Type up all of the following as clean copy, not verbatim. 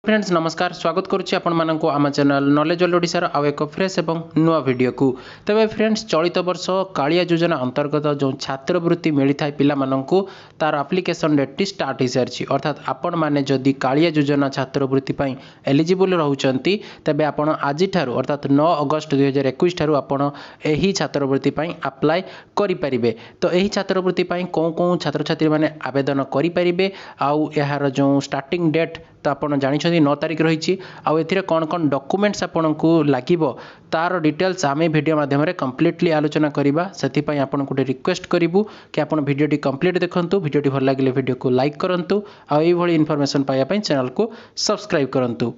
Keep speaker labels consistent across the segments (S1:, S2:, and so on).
S1: Friends नमस्कार स्वागत करुच्ची आपण मानक आम चैनल नॉलेज वर्ल्ड ओडिशार आउ एक फ्रेश एवं नुआ वीडियो को तबे फ्रेंड्स चलित वर्ष कालिया योजना अंतर्गत जो छात्रवृत्ति मिलता है पिला माननकु तार एप्लिकेशन डेट स्टार्ट हो सारी अर्थात आपण माने जदि कालिया योजना छात्रवृत्ति पई एलिजिबल रहउचंती तबे आपण आज ठारू अर्थात 9 अगस्त 2021 ठारू आपण एही छात्रवृत्ति पई अप्लाई करि परिबे। तो एही छात्रवृत्ति पई कोन छात्र छात्री माने आवेदन करि परिबे आउ एहार जो स्टार्टिंग डेट तो आप जानी 9 तारिख रही आउ कौन कौन डॉक्यूमेंट्स आपन को लगिबो तार डिटेल्स आम वीडियो माध्यम कंप्लीटली आलोचना करबा सेति आपन को रिक्वेस्ट करिवु कि आपन वीडियोटी कंप्लीट देखंतु वीडियोटी भल लागिले वीडियो को लाइक करंतु आ एई भली इन्फॉर्मेशन पाया पई चैनल को सब्सक्राइब करंतु।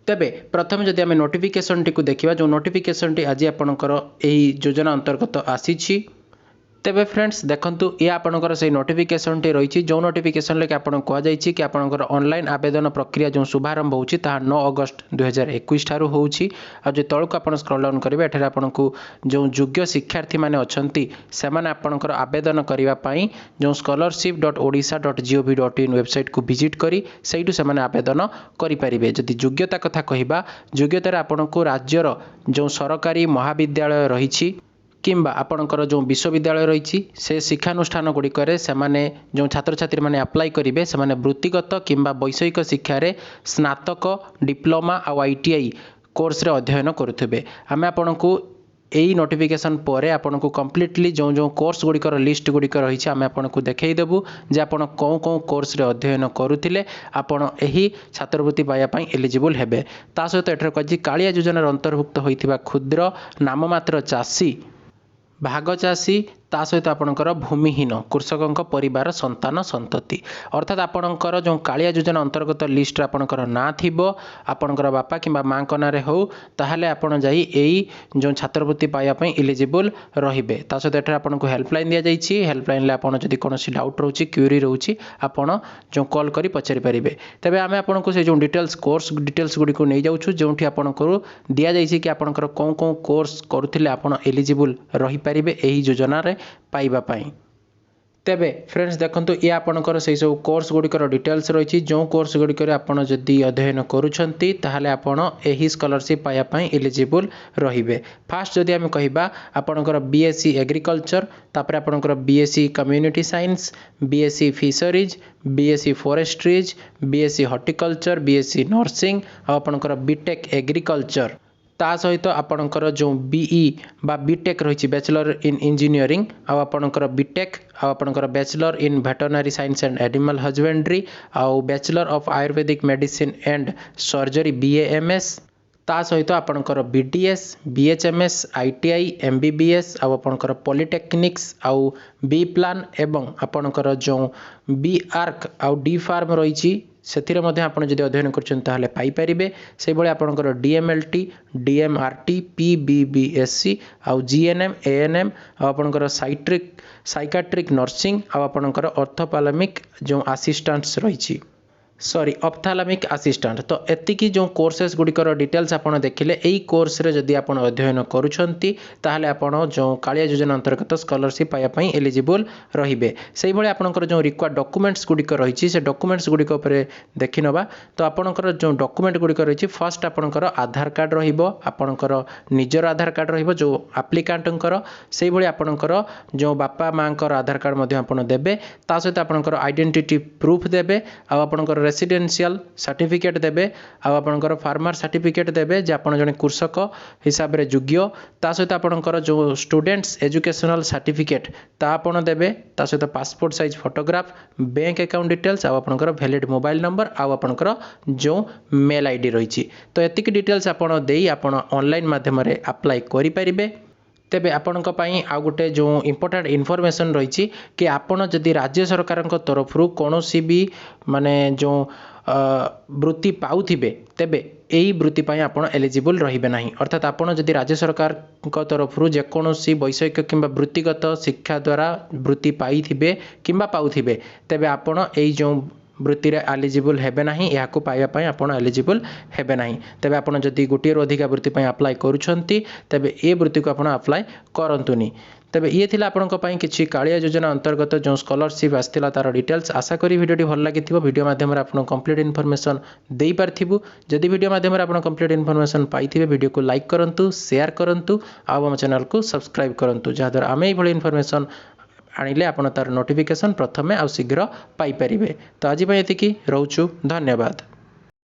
S1: तेबे प्रथम जदि आम नोटिफिकेशन टी को देखिबा जो नोटिफिकेशन टी आज आपनकर एही योजना अंतर्गत आसीछि तेबे फ्रेंड्स देखंतु ये आपनकर से नोटिफिकेशन टी रही जो नोटिफिकेशन लेके आपन कह जायछि कि आपनकर ऑनलाइन आवेदन प्रक्रिया जो शुभारंभ होछि ता 9 अगस्त 2021 ठारू होछि आ जे तळको आपन स्क्रॉल डाउन करिवे एठारे आपनकु जो योग्य शिक्षार्थी माने अछंती से माने आपनकर आवेदन करिवा पई जो scholarship.odisha.gov.in वेबसाइट को विजिट करी सेइटु से माने आवेदन करि परिबे। जदि योग्यता कथा कहिबा योग्यता आपनकु राज्यर जो सरकारी महाविद्यालय रहिछि किंबा आपणकर जो विश्वविद्यालय रही से शिक्षानुष्ठान गुड़िक जो छात्र छात्री मैंने अप्लाई करेंगे से वृत्तिगत किंबा वैषयिक शिक्षार स्नातक डिप्लोमा आउ ITI कोर्स रे अध्ययन करुवे। आम आपण को यही नोटिफिकेशन पर आपन को कम्प्लीटली जो कोर्स गुड़िकर लिस्ट गुड़िक रही आम आपन को देखईदेबू जे आपन कौन कौन कोर्स रे अध्ययन करुथिले आपन एही छात्रवृत्ति पाइबापी एलिजिबल हेबे। ता सहित एठार कहि कालिया योजनार अंतर्भुक्त होइथिबा क्षुद्र नाममात्र चाषी भाग चाषी ता सहित आपणकर भूमिहीन कृषकों परिवार संतान संतति अर्थात आपणकर जो कालिया योजना अंतर्गत लिस्ट आपणकर ना थिबो आपणकर बापा किंबा माँ ना हो ताहले आपण जाई एई जो छात्रवृत्ति पाइबा पई एलिजिबल रहिबे। ता सहित एठार आपनको हेल्पलाइन दिया जाइछि हेल्पलाइन ले आपण जदि कोनोसी डाउट रहउछि क्वेरी रहउछि आपण जो कॉल करी पचारि परिबे। तबे आमे आपनको से जो डिटेल्स कोर्स डिटेल्स गुडी को नै जाउछु जोंठी आपणकर दिया जाइछि कि आपणकर कोन कोन कोर्स करूथिले आपण एलिजिबल रहि परिबे एही योजना रे पाइबा पाई। तेबे फ्रेंड्स देखंतु ये आपणकर से सब कोर्स गुड़िकर डिटेल्स रही जो कोर्स गुड़िकर आपन जदि अध्ययन करुछंती ताहले आपन एही स्कॉलरशिप पाइबा पाई एलिजिबल रहिबे। फास्ट जदि हम कहिबा आपणकर BSc एग्रीकल्चर तापर आपणकर BSc community science BSc fisheries BSc forestries BSc horticulture BSc nursing आ आपणकर बीटेक एग्रीकल्चर ता सहित आपणकर जो BE बा बीटेक रही बैचलर इन इंजीनियरिंग आपणकर बीटेक आपणकर bachelor in veterinary science and animal husbandry आउ bachelor of Ayurvedic medicine and surgery BAMS ता सहित आपणकर BDS BHMS ITI MBBS आपणकर पॉलिटेक्निक्स आउ B प्लान एवं आपणकर जो B आर्क आउ D फार्म रही से आपड़ जब अध्ययन कर पाई पारे से भाई आपंकर DMLT DMRT PBBSc आउ GNM ANM आपंकर साइकाट्रिक नर्सिंग आपंकर ऑर्थोपैलेमिक जो असिस्टेंट्स रही ऑप्थालमिक असिस्टेंट। तो एतिकी जो कोर्सेस गुड़िकर डिटेल्स आपन देखिले एई कोर्स रे जदि आपन अध्ययन करूछंती ताहले आपन जो कालिया योजना अंतर्गत स्कॉलरशिप पाइबा पई एलिजिबल रहिबे। सेही भली आपनकर जो रिक्वायर्ड डॉक्यूमेंट्स गुड़िक रही से डॉक्यूमेंट्स गुड़िक उपरे देखि नबा। तो आपनकर जो डॉक्यूमेंट गुड़िक रही फर्स्ट आपनकर आधार कार्ड रहिबो आपनकर निजर आधार कार्ड रहिबो जो एप्लिकेंटकर सेही भली आपनकर जो बापा मांकर आधार कार्ड मध्ये आपन देबे ता सहित आपनकर आइडेंटिटी प्रूफ देबे आ आपनकर रेसिडेंशियल सर्टिफिकेट देबे आपनकर फार्मर सर्टिफिकेट देबे जे आपन जने कृषक हिसाब रे योग्य ता सहित आपनकर जो स्टूडेंट्स एजुकेशनल सर्टिफिकेट ता आपन देबे ता सहित passport size photograph bank account details आपनकर वैलिड मोबाइल नंबर आपनकर जो मेल आईडी रही। तो एतिक डिटेल्स आपन देई आपन ऑनलाइन माध्यम रे अप्लाई करि परिबे। तेबे आपणक पई आ गोटे जो इम्पोर्टेंट इनफॉरमेशन रही कि आपन जदि राज्य सरकार तरफ कौनसी भी माने जो वृत्ति पाउथिबे तेबे यही वृत्ति पाई आपन एलिजिबल रहिबे नाही। अर्थात आपन जदि राज्य सरकार तरफ जेकोसी वैषयिक किंबा वृत्तिगत शिक्षा द्वारा वृत्ति पाई थिबे किंबा पाउथिबे तेबे आपन एई जो वृत्ति एलिजिबल हेबे नाही याकु पाइबा पई आपन एलिजिबल हेबे नाही। तेबे आपन जदि गोटिए अधिका वृत्ति पई अप्लाई करूछंती तेबे ए वृत्ति को आपन अप्लाई करंतुनी। तेबे ये थिला आपनक पई किछि कालिया योजना अंतर्गत जो स्कॉलरशिप आस्तिला तार डिटेल्स आशा करी वीडियोटी भल लागिथिबो वीडियो माध्यम आपन कंप्लीट इन्फॉर्मेशन देई पारथिबु जदि वीडियो माध्यम आपन कंप्लीट इन्फॉर्मेशन पाइथिबे वीडियो को लाइक करंतु शेयर करंतु आ हम चैनल को सब्सक्राइब करंतु जहा द्वारा आमे भली इन्फॉर्मेशन आनिले आपन तार नोटिफिकेशन प्रथमे आ शीघ्र पाई परिबे। तो आज पई एतिकी रहउछु धन्यवाद।